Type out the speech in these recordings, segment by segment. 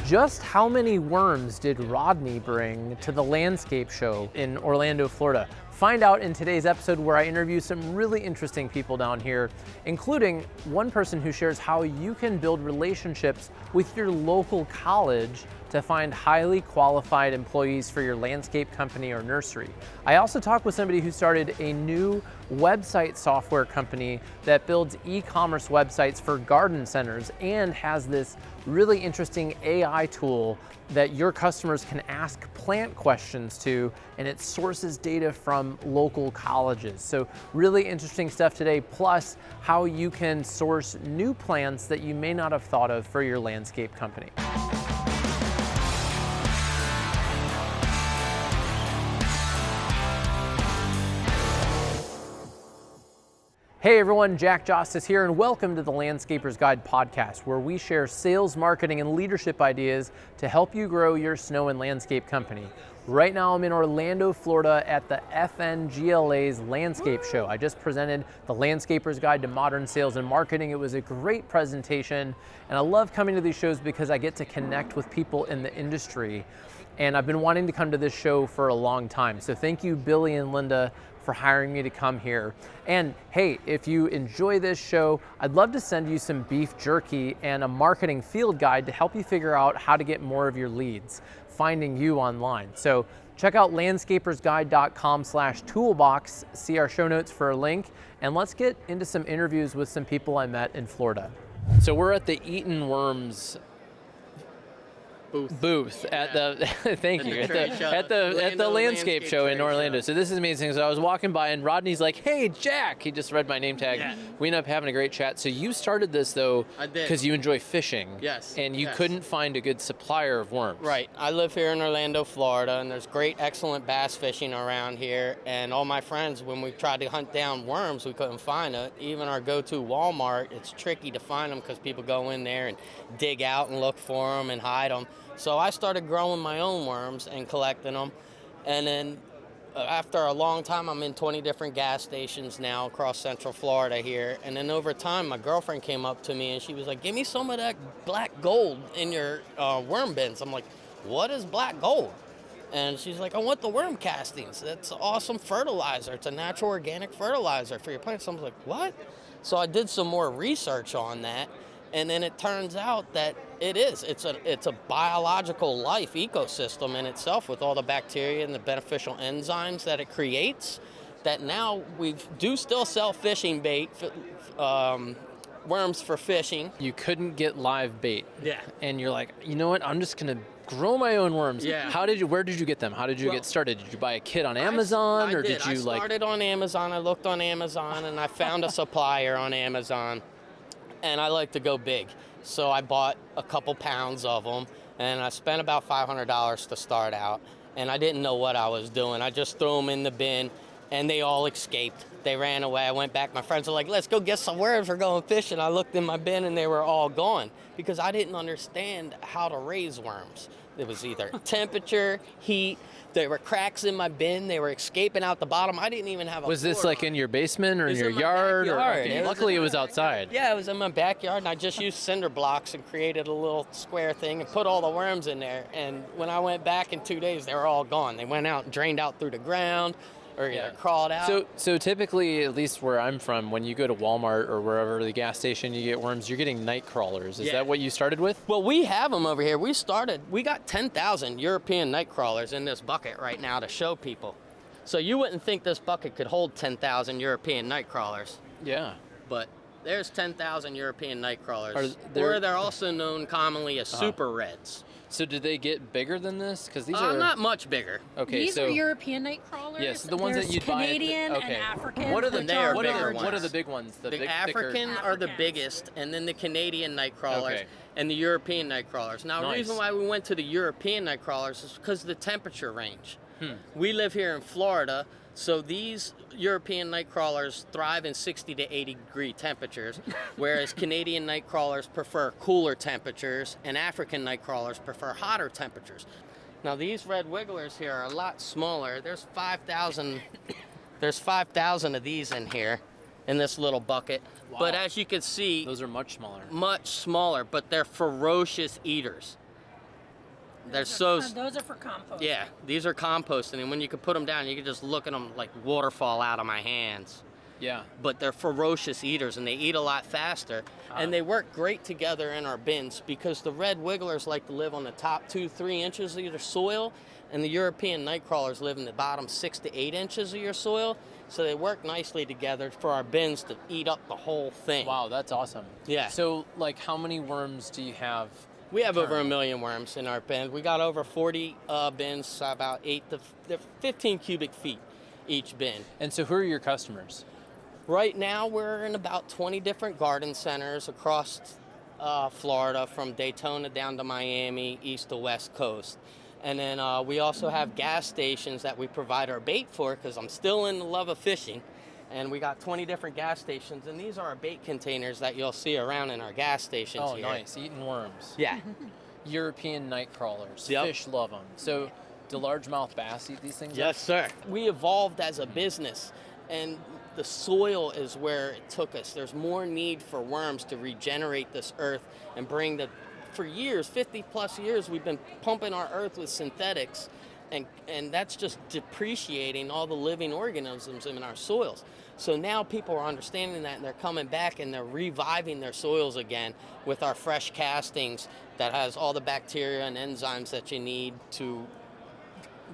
Just how many worms did Rodney bring to the Landscape Show in Orlando, Florida? Find out in today's episode, where I interview some really interesting people down here, including one person who shares how you can build relationships with your local college to find highly qualified employees for your landscape company or nursery. I also talk with somebody who started a new website software company that builds e-commerce websites for garden centers and has this really interesting AI tool that your customers can ask plant questions to, and it sources data from local colleges. So really interesting stuff today, plus how you can source new plants that you may not have thought of for your landscape company. Hey everyone, Jack Jostes here, and welcome to the Landscaper's Guide podcast, where we share sales, marketing, and leadership ideas to help you grow your snow and landscape company. Right now I'm in Orlando, Florida at the FNGLA's Landscape Show. I just presented the Landscaper's Guide to Modern Sales and Marketing. It was a great presentation, and I love coming to these shows because I get to connect with people in the industry. And I've been wanting to come to this show for a long time. So thank you, Billy and Linda, for hiring me to come here. And hey, if you enjoy this show, I'd love to send you some beef jerky and a marketing field guide to help you figure out how to get more of your leads, finding you online. So check out landscapersguide.com/toolbox, see our show notes for a link, and let's get into some interviews with some people I met in Florida. So we're at the Eaton Worms booth at the thank you at the landscape show in Orlando. So this is amazing. So I was walking by and Rodney's like, "Hey Jack," he just read my name tag. Yeah. We ended up having a great chat. So you started this though because you enjoy fishing. Yes. And you couldn't find a good supplier of worms. Right. I live here in Orlando, Florida, and there's great, excellent bass fishing around here. And all my friends, when we tried to hunt down worms, we couldn't find it. Even our go-to Walmart, it's tricky to find them because people go in there and dig out and look for them and hide them. So I started growing my own worms and collecting them. And then after a long time, I'm in 20 different gas stations now across Central Florida here. And then over time, my girlfriend came up to me and she was like, "Give me some of that black gold in your worm bins." I'm like, "What is black gold?" And she's like, "I want the worm castings. It's awesome fertilizer. It's a natural organic fertilizer for your plants." So I was like, "What?" So I did some more research on that. And then it turns out that it's a biological life ecosystem in itself, with all the bacteria and the beneficial enzymes that it creates, that now we do still sell fishing bait, worms for fishing. You couldn't get live bait. Yeah. And you're like, "You know what? I'm just going to grow my own worms." Yeah. Where did you get them? How did you get started? Did you buy a kit on Amazon? I started on Amazon. I looked on Amazon and I found a supplier on Amazon. And I like to go big. So I bought a couple pounds of them, and I spent about $500 to start out. And I didn't know what I was doing. I just threw them in the bin, and they all escaped. They ran away. I went back. My friends were like, "Let's go get some worms. We're going fishing." I looked in my bin, and they were all gone because I didn't understand how to raise worms. It was either temperature, heat. There were cracks in my bin. They were escaping out the bottom. I didn't even have a Was this like in your basement or in your yard? Luckily it was outside. Yeah, it was in my backyard, and I just used cinder blocks and created a little square thing and put all the worms in there. And when I went back in 2 days, they were all gone. They went out and drained out through the ground, or crawled out. So typically, at least where I'm from, when you go to Walmart or wherever the gas station you get worms, you're getting night crawlers. Is that what you started with? Well, we have them over here. We got 10,000 European night crawlers in this bucket right now to show people. So you wouldn't think this bucket could hold 10,000 European night crawlers. Yeah. But there's 10,000 European night crawlers. They're also known commonly as super reds. So did they get bigger than this? Because these are not much bigger. Okay, these are European night crawlers. Yes, the ones that you buy. Canadian and African. What are the bigger ones? What are the big ones? The African are the biggest, and then the Canadian night crawlers and the European night crawlers. Now, the reason why we went to the European night crawlers is because of the temperature range. We live here in Florida, so these European night crawlers thrive in 60 to 80 degree temperatures, whereas Canadian night crawlers prefer cooler temperatures and African night crawlers prefer hotter temperatures. Now these red wigglers here are a lot smaller. There's 5,000 of these in here in this little bucket. Wow. But as you can see, those are much smaller. Much smaller, but they're ferocious eaters. Those are for compost. Yeah, these are composting, and when you can put them down, you can just look at them like waterfall out of my hands. Yeah. But they're ferocious eaters, and they eat a lot faster, and they work great together in our bins because the red wigglers like to live on the top 2-3 inches of your soil, and the European night crawlers live in the bottom 6 to 8 inches of your soil. So they work nicely together for our bins to eat up the whole thing. Wow, that's awesome. Yeah. So, like, how many worms do you have? We have over 1 million worms in our bin. We got over 40 bins, about 8 to 15 cubic feet each bin. And so who are your customers? Right now, we're in about 20 different garden centers across Florida, from Daytona down to Miami, east to west coast. And then we also have gas stations that we provide our bait for, because I'm still in the love of fishing. And we got 20 different gas stations, and these are our bait containers that you'll see around in our gas stations here. Oh, nice. Eaton Worms. Yeah. European night crawlers. Yep. Fish love them. So do largemouth bass eat these things? Yes, sir. We evolved as a business, and the soil is where it took us. There's more need for worms to regenerate this earth and bring the... For years, 50 plus years, we've been pumping our earth with synthetics, and that's just depreciating all the living organisms in our soils. So now people are understanding that, and they're coming back and they're reviving their soils again with our fresh castings that has all the bacteria and enzymes that you need to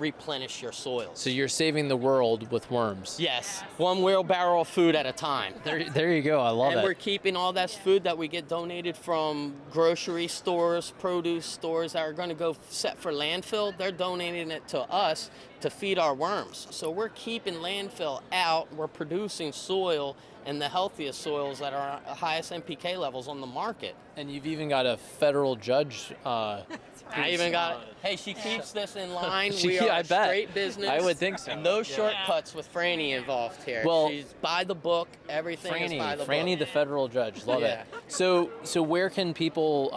replenish your soils. So you're saving the world with worms. Yes, one wheelbarrow of food at a time. There you go. I love it. And we're keeping all that food that we get donated from grocery stores, produce stores that are going to go set for landfill. They're donating it to us to feed our worms. So we're keeping landfill out. We're producing soil, and the healthiest soils that are highest NPK levels on the market. And you've even got a federal judge. I even got it. Hey, she keeps this in line. She- We are I a bet. straight business. I would think so. No shortcuts with Franny involved here. Well, she's by the book. Everything is by the book. Franny, the federal judge. Love Yeah. it. So where can people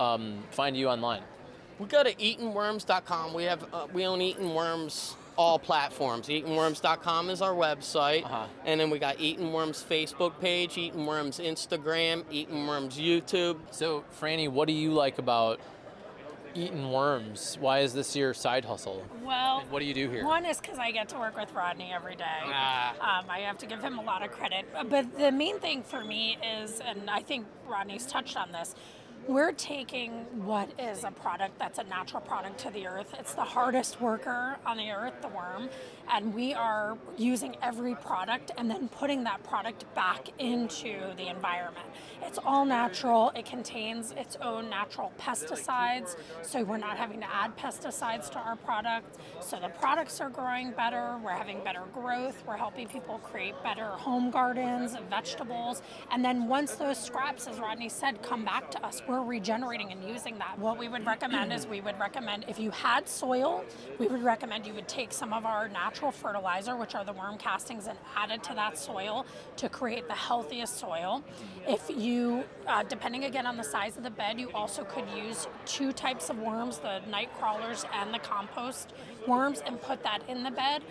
find you online? We go to eatonworms.com. We own Eaton Worms, all platforms. eatonworms.com is our website. And then we got Eaton Worms Facebook page, Eaton Worms Instagram, Eaton Worms YouTube. So, Franny, what do you like about Eaton Worms? Why is this your side hustle? Well, What do you do here? one is because I get to work with Rodney every day. I have to give him a lot of credit. But the main thing for me is, and I think Rodney's touched on this, we're taking what is a product that's a natural product to the earth. It's the hardest worker on the earth, the worm, and we are using every product and then putting that product back into the environment. It's all natural. It contains its own natural pesticides, so we're not having to add pesticides to our product. So the products are growing better. We're having better growth. We're helping people create better home gardens and vegetables. And then once those scraps, as Rodney said, come back to us, we're regenerating and using that. What we would recommend is if you had soil, we would recommend you would take some of our natural fertilizer, which are the worm castings, and add it to that soil to create the healthiest soil. If you, depending again on the size of the bed, you also could use 2 types of worms, the night crawlers and the compost worms, and put that in the bed.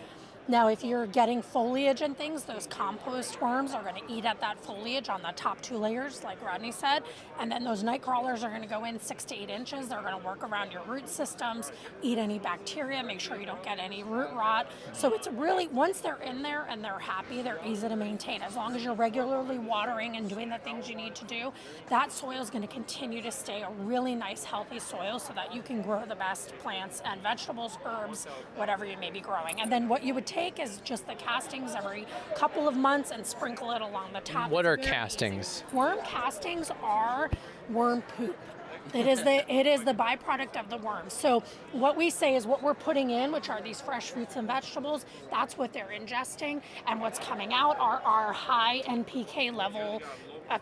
Now, if you're getting foliage and things, those compost worms are going to eat at that foliage on the top 2 layers, like Rodney said. And then those night crawlers are going to go in 6 to 8 inches. They're going to work around your root systems, eat any bacteria, make sure you don't get any root rot. So it's really, once they're in there and they're happy, they're easy to maintain. As long as you're regularly watering and doing the things you need to do, that soil is going to continue to stay a really nice, healthy soil so that you can grow the best plants and vegetables, herbs, whatever you may be growing. And then what you would take is just the castings every couple of months and sprinkle it along the top. What are castings? Worm castings are worm poop. It is the byproduct of the worm. So what we say is what we're putting in, which are these fresh fruits and vegetables, that's what they're ingesting, and what's coming out are our high NPK level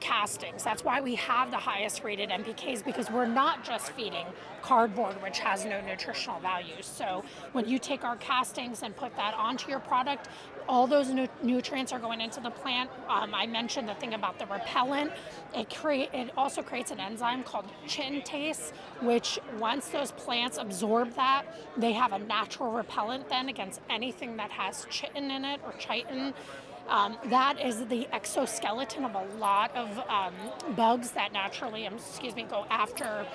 castings. That's why we have the highest rated NPKs, because we're not just feeding cardboard, which has no nutritional value. So when you take our castings and put that onto your product, all those nutrients are going into the plant. I mentioned the thing about the repellent. It also creates an enzyme called chitintase, which once those plants absorb that, they have a natural repellent then against anything that has chitin in it or chitin. That is the exoskeleton of a lot of bugs that naturally, go after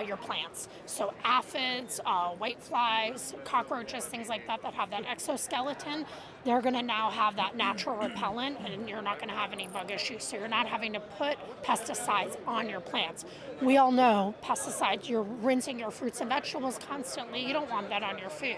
your plants. So aphids, whiteflies, cockroaches, things like that have that exoskeleton, they're going to now have that natural repellent, and you're not going to have any bug issues. So you're not having to put pesticides on your plants. We all know pesticides, you're rinsing your fruits and vegetables constantly. You don't want that on your food.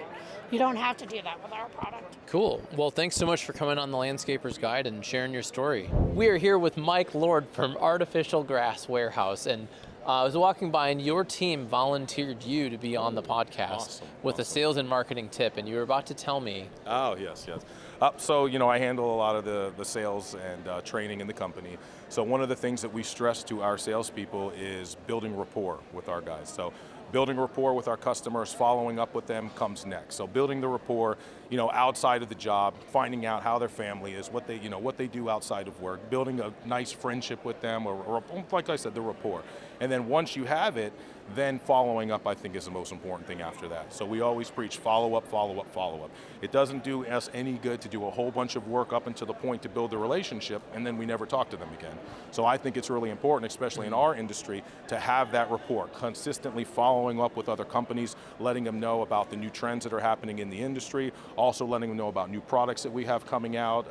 You don't have to do that with our product. Cool. Well, thanks so much for coming on the Landscaper's Guide and sharing your story. We are here with Mike Lord from Artificial Grass Warehouse, and I was walking by and your team volunteered you to be on the podcast with a sales and marketing tip, and you were about to tell me. Oh, yes. So, I handle a lot of the sales and training in the company. So one of the things that we stress to our salespeople is building rapport with our guys. So building rapport with our customers, following up with them comes next. So building the rapport, outside of the job, finding out how their family is, what they do outside of work, building a nice friendship with them, or like I said, the rapport. And then once you have it, then following up, I think, is the most important thing after that. So we always preach follow up, follow up, follow up. It doesn't do us any good to do a whole bunch of work up until the point to build the relationship, and then we never talk to them again. So I think it's really important, especially in our industry, to have that rapport, consistently following up with other companies, letting them know about the new trends that are happening in the industry, also letting them know about new products that we have coming out,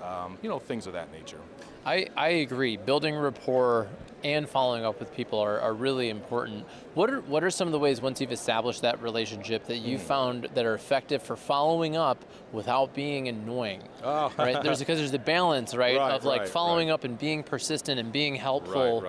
things of that nature. I agree. Building rapport and following up with people are really important. What are some of the ways, once you've established that relationship, that you found that are effective for following up without being annoying? Oh. Right? Because there's the balance, right, of following up and being persistent and being helpful.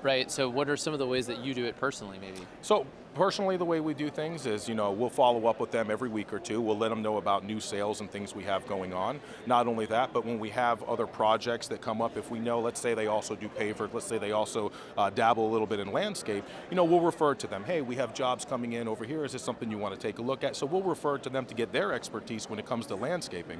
Right. So what are some of the ways that you do it personally, maybe? So personally, the way we do things is, we'll follow up with them every week or two. We'll let them know about new sales and things we have going on. Not only that, but when we have other projects that come up, if we know, let's say they also do paver, let's say they also dabble a little bit in landscape, we'll refer to them. Hey, we have jobs coming in over here. Is this something you want to take a look at? So we'll refer to them to get their expertise when it comes to landscaping.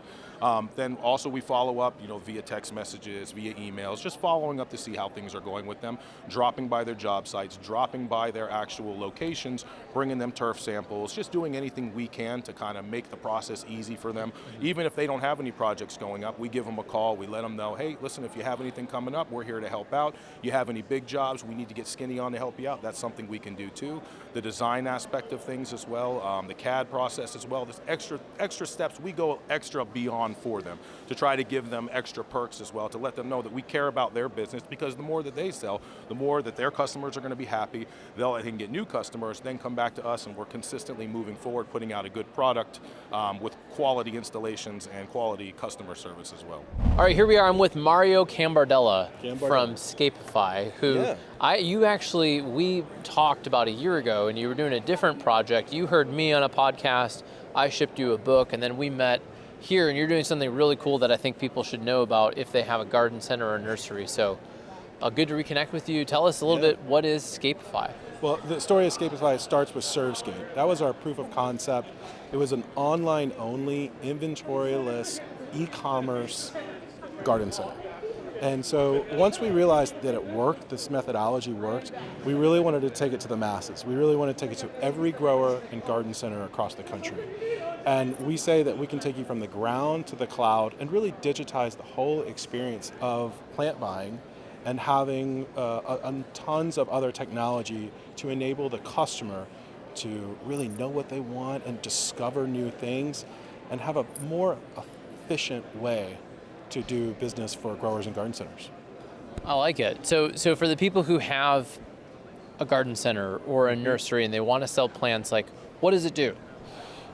Then also we follow up, via text messages, via emails, just following up to see how things are going with them, dropping by their job sites, dropping by their actual locations, bringing them turf samples, just doing anything we can to kind of make the process easy for them. Even if they don't have any projects going up, we give them a call, we let them know, hey, listen, if you have anything coming up, we're here to help out. You have any big jobs we need to get skinny on to help you out, that's something we can do too. The design aspect of things as well, the CAD process as well, there's extra steps, we go extra beyond for them to try to give them extra perks as well, to let them know that we care about their business, because the more that they sell, the more that their customers are going to be happy, they can get new customers, then come back to us, and we're consistently moving forward, putting out a good product with quality installations and quality customer service as well. All right, here we are. I'm with Mario Cambardella from Scapify, who we talked about a year ago, and you were doing a different project. You heard me on a podcast, I shipped you a book, and then we met here, and you're doing something really cool that I think people should know about if they have a garden center or a nursery. So good to reconnect with you. Tell us a little bit, what is Scapify? Well, the story of Scapify starts with ServScape. That was our proof of concept. It was an online-only, inventory-less, e-commerce garden center. And so once we realized that it worked, this methodology worked, we really wanted to take it to the masses. We really wanted to take it to every grower and garden center across the country. And we say that we can take you from the ground to the cloud and really digitize the whole experience of plant buying and having tons of other technology to enable the customer to really know what they want and discover new things and have a more efficient way to do business for growers and garden centers. I like it. So for the people who have a garden center or a nursery and they want to sell plants, like, what does it do?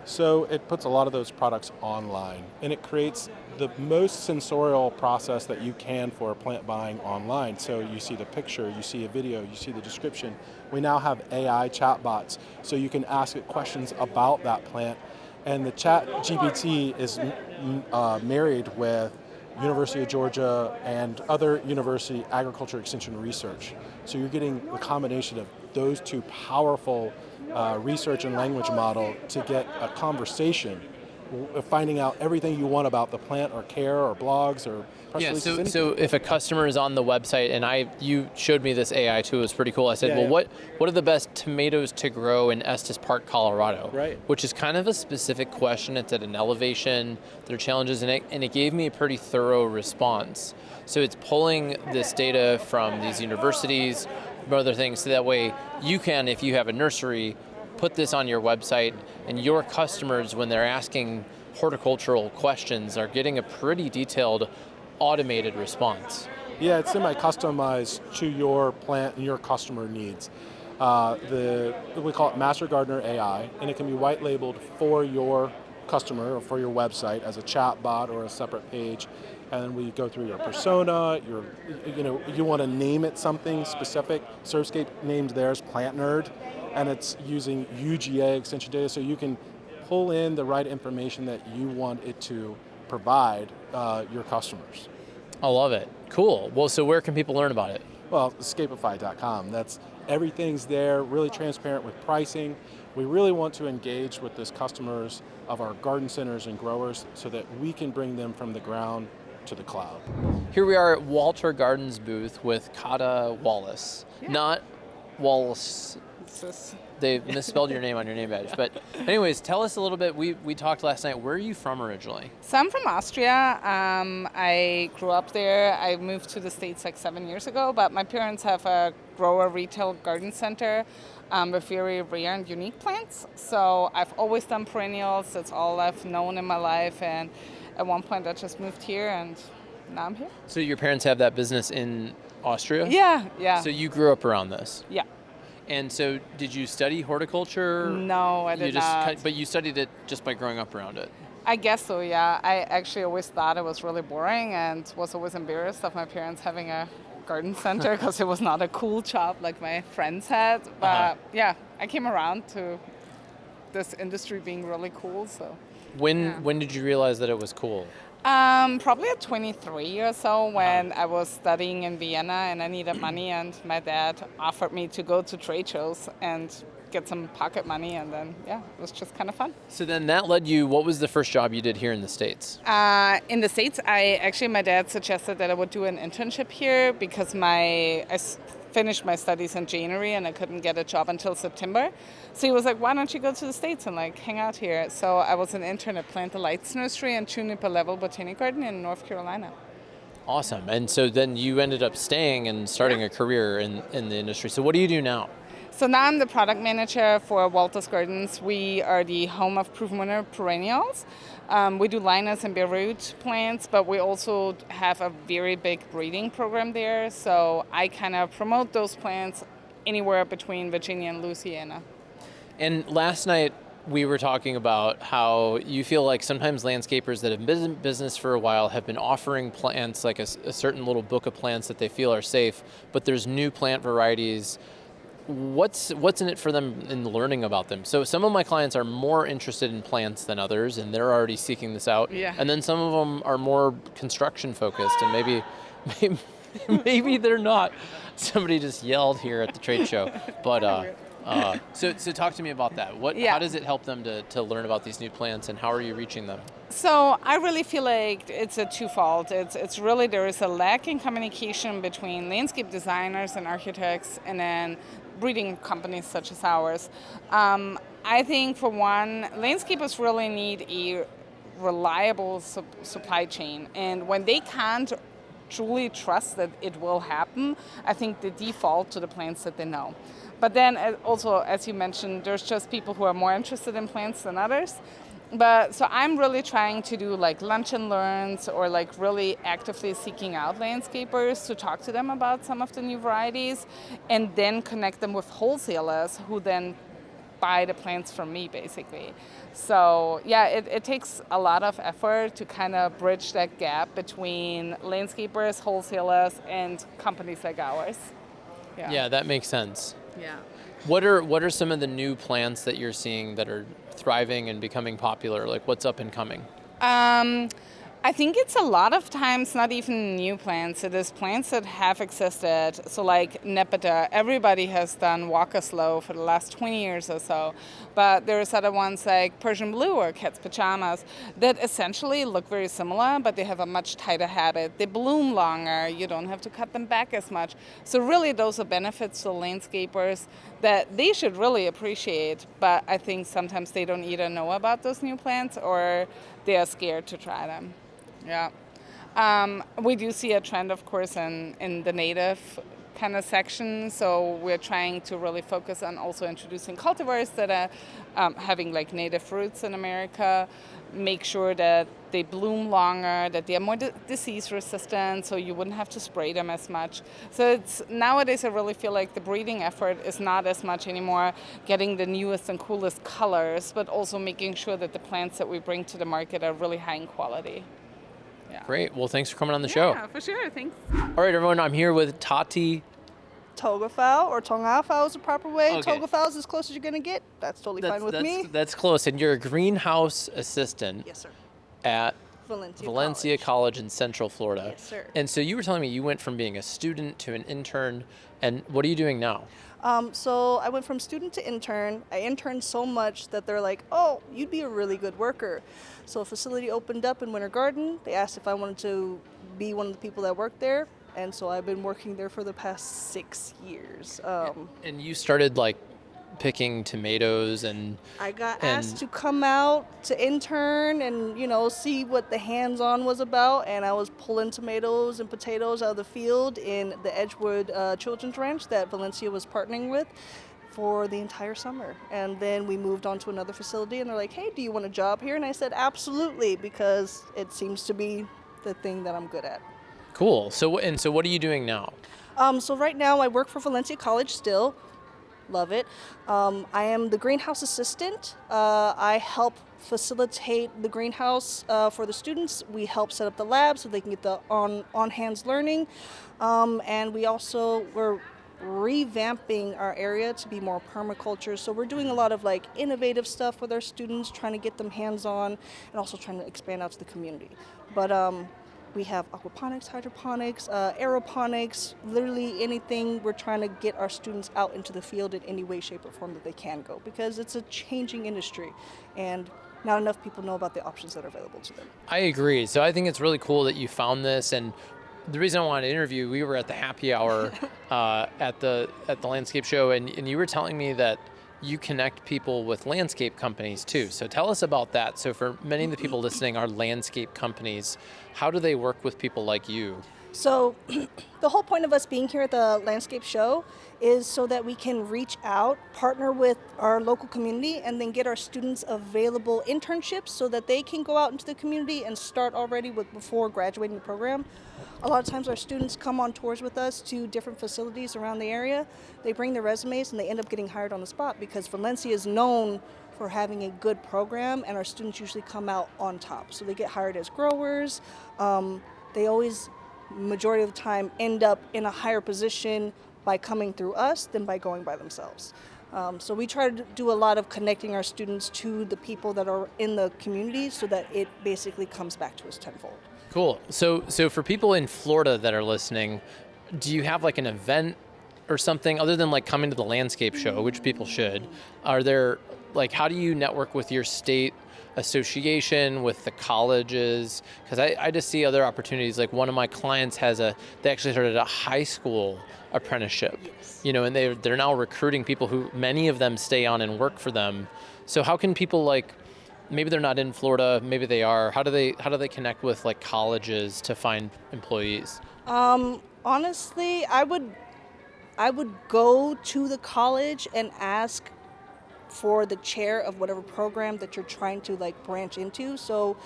So it puts a lot of those products online, and it creates the most sensorial process that you can for plant buying online. So you see the picture, you see a video, you see the description. We now have AI chatbots, so you can ask it questions about that plant. And the chat GPT is married with University of Georgia and other university agriculture extension research. So you're getting the combination of those two powerful research and language model to get a conversation finding out everything you want about the plant or care or blogs or press releases. So if a customer is on the website, and you showed me this AI tool, it was pretty cool. I said, what are the best tomatoes to grow in Estes Park, Colorado? Right. Which is kind of a specific question. It's at an elevation, there are challenges in it, and it gave me a pretty thorough response. So it's pulling this data from these universities, from other things, so that way you can, if you have a nursery, put this on your website, and your customers, when they're asking horticultural questions, are getting a pretty detailed, automated response. Yeah, it's semi-customized to your plant and your customer needs. We call it Master Gardener AI, and it can be white labeled for your customer or for your website as a chat bot or a separate page. And we go through your persona, you want to name it something specific. Surfscape named theirs Plant Nerd, and it's using UGA extension data, so you can pull in the right information that you want it to provide your customers. I love it. Cool. Well, so where can people learn about it? Well, Scapify.com. Everything's there, really transparent with pricing. We really want to engage with these customers of our garden centers and growers so that we can bring them from the ground to the cloud. Here we are at Walter Gardens booth with Kata Wallace. Yeah. Not Wallace. They misspelled your name on your name badge. But anyways, tell us a little bit. We talked last night. Where are you from originally? So I'm from Austria. I grew up there. I moved to the States like 7 years ago, but my parents have a grower retail garden center with very rare and unique plants. So I've always done perennials. That's all I've known in my life. And at one point I just moved here and now I'm here. So your parents have that business in Austria? Yeah. So you grew up around this? Yeah. And so did you study horticulture? No, I did not. But you studied it just by growing up around it? I guess so, yeah. I actually always thought it was really boring and was always embarrassed of my parents having a garden center because it was not a cool job like my friends had. But yeah, I came around to this industry being really cool. So when did you realize that it was cool? Probably at 23 or so when I was studying in Vienna and I needed money and my dad offered me to go to trade shows and get some pocket money and then, yeah, it was just kind of fun. So then that led you, what was the first job you did here in the States? In the States, my dad suggested that I would do an internship here because I finished my studies in January and I couldn't get a job until September. So he was like, why don't you go to the States and hang out here? So I was an intern at Plant the Lights Nursery and Juniper Level Botanic Garden in North Carolina. Awesome. And so then you ended up staying and starting a career in the industry. So what do you do now? So now I'm the product manager for Walter's Gardens. We are the home of proven winner perennials. We do linas and bare root plants, but we also have a very big breeding program there. So I kind of promote those plants anywhere between Virginia and Louisiana. And last night we were talking about how you feel like sometimes landscapers that have been in business for a while have been offering plants, like a certain little book of plants that they feel are safe, but there's new plant varieties. What's in it for them in learning about them? So some of my clients are more interested in plants than others, and they're already seeking this out. Yeah. And then some of them are more construction focused, and maybe they're not. Somebody just yelled here at the trade show, but so talk to me about that. How does it help them to learn about these new plants, and how are you reaching them? So I really feel like it's a twofold. It's really there is a lack in communication between landscape designers and architects and then breeding companies such as ours. I think for one, landscapers really need a reliable supply chain, and when they can't truly trust that it will happen, I think they default to the plants that they know. But then also, as you mentioned, there's just people who are more interested in plants than others. But so I'm really trying to do lunch and learns or really actively seeking out landscapers to talk to them about some of the new varieties and then connect them with wholesalers who then buy the plants from me basically. So yeah, it takes a lot of effort to kind of bridge that gap between landscapers, wholesalers, and companies like ours. Yeah, that makes sense. Yeah. What are some of the new plants that you're seeing that are thriving and becoming popular? What's up and coming? I think it's a lot of times not even new plants. It is plants that have existed. So like Nepeta, everybody has done Walker Slow for the last 20 years or so. But there's other ones like Persian Blue or Cat's Pajamas that essentially look very similar, but they have a much tighter habit. They bloom longer. You don't have to cut them back as much. So really those are benefits to landscapers that they should really appreciate. But I think sometimes they don't either know about those new plants or they are scared to try them. Yeah. We do see a trend, of course, in the native kind of section. So we're trying to really focus on also introducing cultivars that are having like native roots in America, make sure that they bloom longer, that they are more disease resistant, so you wouldn't have to spray them as much. So it's nowadays I really feel like the breeding effort is not as much anymore getting the newest and coolest colors, but also making sure that the plants that we bring to the market are really high in quality. Yeah. Great. Well, thanks for coming on the show. Yeah, for sure. Thanks. All right, everyone. I'm here with Tati. Togafau, or Togafau is the proper way. Okay. Togafau is as close as you're going to get. That's totally fine with me. That's close. And you're a greenhouse assistant Yes, sir. at Valencia College in Central Florida. Yes, sir. And so you were telling me you went from being a student to an intern. And what are you doing now? So I went from student to intern. I interned so much that they're like, oh, you'd be a really good worker. So a facility opened up in Winter Garden. They asked if I wanted to be one of the people that worked there. And so I've been working there for the past 6 years. And you started like picking tomatoes and I got asked to come out to intern and, see what the hands-on was about. And I was pulling tomatoes and potatoes out of the field in the Edgewood Children's Ranch that Valencia was partnering with for the entire summer. And then we moved on to another facility and they're like, hey, do you want a job here? And I said, absolutely, because it seems to be the thing that I'm good at. Cool. So what are you doing now? So right now I work for Valencia College still. Love it. I am the greenhouse assistant. I help facilitate the greenhouse for the students. We help set up the lab so they can get the on-hands learning. And we're revamping our area to be more permaculture. So we're doing a lot of like innovative stuff with our students, trying to get them hands-on and also trying to expand out to the community. But we have aquaponics, hydroponics, aeroponics, literally anything. We're trying to get our students out into the field in any way, shape, or form that they can go, because it's a changing industry and not enough people know about the options that are available to them. I agree. So I think it's really cool that you found this. And the reason I wanted to interview, we were at the happy hour at the Landscape Show, and you were telling me that you connect people with landscape companies too. So tell us about that. So for many of the people listening are landscape companies. How do they work with people like you? So the whole point of us being here at the Landscape Show is so that we can reach out, partner with our local community, and then get our students available internships so that they can go out into the community and start already before graduating the program. A lot of times our students come on tours with us to different facilities around the area. They bring their resumes and they end up getting hired on the spot because Valencia is known for having a good program, and our students usually come out on top. So they get hired as growers. They always, majority of the time, end up in a higher position by coming through us than by going by themselves. So we try to do a lot of connecting our students to the people that are in the community so that it basically comes back to us tenfold. Cool. So for people in Florida that are listening, do you have like an event or something other than like coming to the Landscape Show, which people should? Are there like, how do you network with your state association, with the colleges? Because I just see other opportunities. Like one of my clients they actually started a high school apprenticeship, and they're now recruiting people who many of them stay on and work for them. So how can people like, maybe they're not in Florida, maybe they are, how do they connect with like colleges to find employees? Honestly, I would go to the college and ask for the chair of whatever program that you're trying to like branch into. So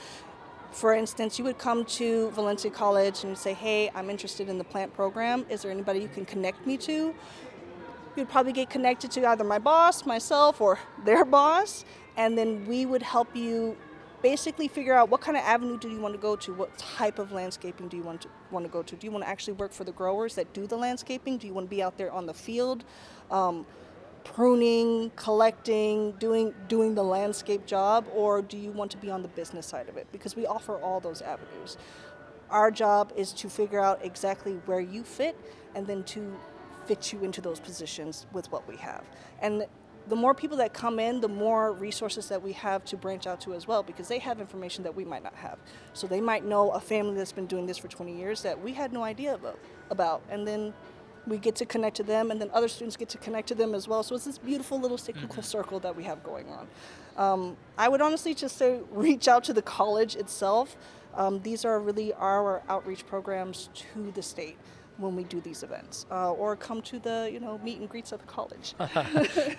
for instance, you would come to Valencia College and say, hey, I'm interested in the plant program. Is there anybody you can connect me to? You'd probably get connected to either my boss, myself, or their boss. And then we would help you basically figure out what kind of avenue do you want to go to? What type of landscaping do you want to go to? Do you want to actually work for the growers that do the landscaping? Do you want to be out there on the field? pruning, collecting, doing the landscape job, or do you want to be on the business side of it? Because we offer all those avenues. Our job is to figure out exactly where you fit and then to fit you into those positions with what we have. And the more people that come in, the more resources that we have to branch out to as well, because they have information that we might not have. So they might know a family that's been doing this for 20 years that we had no idea about. And then we get to connect to them, and then other students get to connect to them as well. So it's this beautiful little cyclical circle that we have going on. I would honestly just say reach out to the college itself. These are really our outreach programs to the state when we do these events, or come to the meet and greets at the college.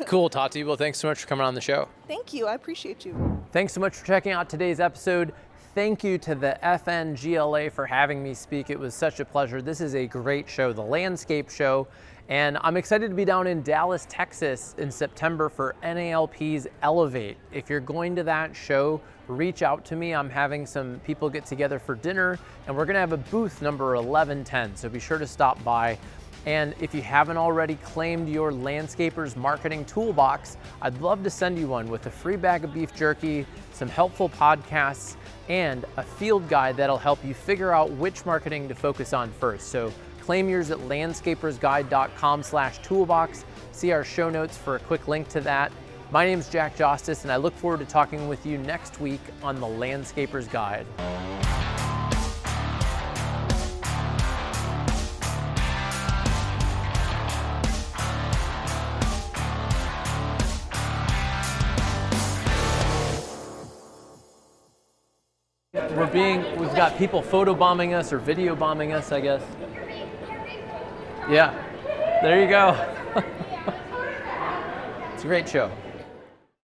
Cool, Tati. Well, thanks so much for coming on the show. Thank you. I appreciate you. Thanks so much for checking out today's episode. Thank you to the FNGLA for having me speak. It was such a pleasure. This is a great show, the Landscape Show, and I'm excited to be down in Dallas, Texas in September for NALP's Elevate. If you're going to that show, reach out to me. I'm having some people get together for dinner, and we're gonna have a booth number 1110, so be sure to stop by. And if you haven't already claimed your Landscapers Marketing Toolbox, I'd love to send you one with a free bag of beef jerky, some helpful podcasts, and a field guide that'll help you figure out which marketing to focus on first. So claim yours at landscapersguide.com/toolbox. See our show notes for a quick link to that. My name's Jack Jostes, and I look forward to talking with you next week on the Landscaper's Guide. We've got people photobombing us or video bombing us, I guess. Yeah, there you go. It's a great show.